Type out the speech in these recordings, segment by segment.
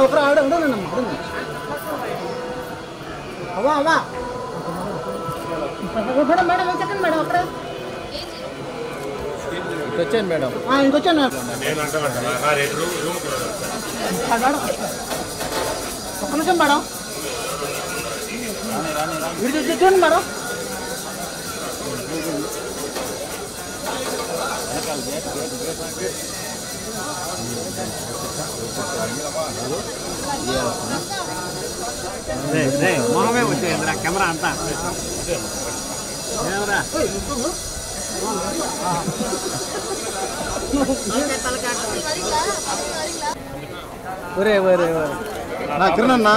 ఒకరు ఆడ ఉండనమ్మా అవ్వా అవ్వా మేడం మేడం సెకండ్ మేడం అక్కడ ఇంకొచ్చాను మేడం ఇంకొచ్చాను ఒక్క నిమిషం మేడం వీడి చూడండి మేడం మొహమే వచ్చేది కెమెరా అంతా ఒరే ఒరే నా కిరణ్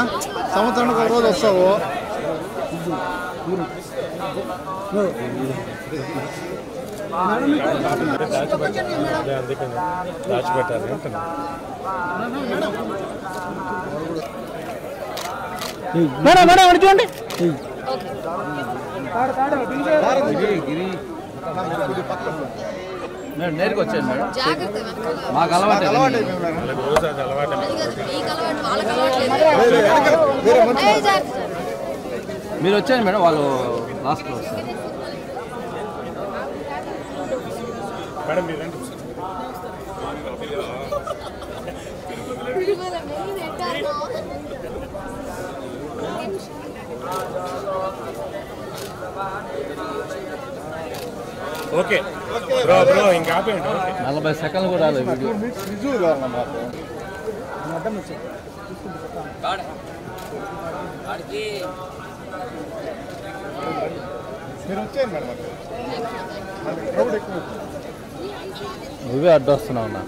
సంవత్సరానికి ఒక రోజు వస్తావు దాచిపెట్టాలి మేడం మేడం అడి చూడండి నేరుగా వచ్చాను మేడం మాకు అలవాటు మీరు వచ్చారు మేడం వాళ్ళు లాస్ట్లో వస్తారు మేడం మీరు రండి ఓకే బ్రో బ్రో ఇంకా ఆపేయండి 40 సెకండ్లు కూడా రాలేదు వీడియో నువ్వే అడ్డొస్తున్నావు నా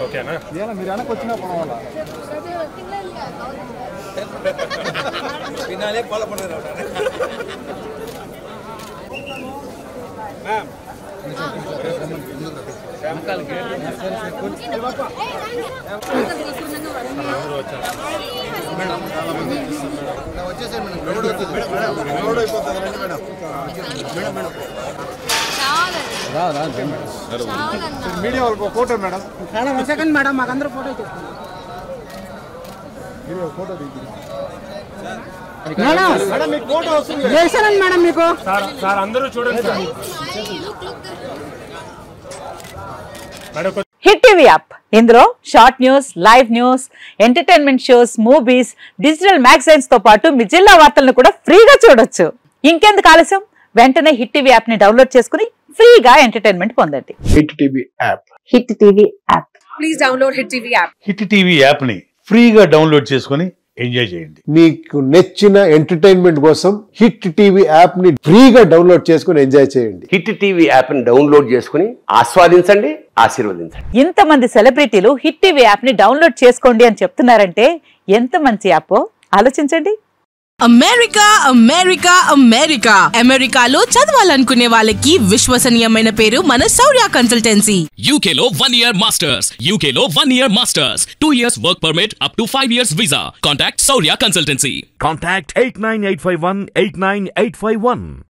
ఓకేనా మీరు వెనక్కి వచ్చినా పోవాలా మీడియా వాళ్ళకి photo madam madam second madam మాకందరూ ఫోటో ఫోటో మేడం మీకు ఫోటో వస్తుంది చేశానండి మేడం మీకు సార్ అందరూ చూడండి sir madam hit TV app ఇందులో short news, live news, entertainment shows, movies, digital magazines తో పాటు మీ జిల్లా వార్తలను కూడా ఫ్రీగా చూడొచ్చు. ఇంకెందుకు ఆలస్యం, వెంటనే హిట్ టీవీ యాప్ ని డౌన్లోడ్ చేసుకుని ఫ్రీగా ఎంటర్టైన్మెంట్ పొందండి. Hit TV app please download hit TV app. Hit TV app ని ఫ్రీగా డౌన్లోడ్ చేసుకుని ఎంజాయ్ చేయండి. మీకు నచ్చిన ఎంటర్టైన్మెంట్ కోసం హిట్ టీవీ యాప్ ని ఫ్రీగా డౌన్లోడ్ చేసుకుని ఎంజాయ్ చేయండి. హిట్ టీవీ యాప్ ని డౌన్లోడ్ చేసుకుని ఆస్వాదించండి, ఆశీర్వదించండి. ఇంతమంది సెలబ్రిటీలు హిట్ టీవీ యాప్ ని డౌన్లోడ్ చేసుకోండి అని చెప్తున్నారంటే ఎంత మంచి యాప్ ఆలోచించండి. అమెరికా అమెరికా అమెరికా అమెరికాలో చదవాలనుకునే వాళ్ళకి విశ్వసనీయమైన పేరు మన శౌర్య కన్సల్టెన్సీ. UK లో 1 year masters, UK లో 1 year masters, 2 years work permit up to 5 years visa. Contact Saurya Consultancy. Contact 89851 89851.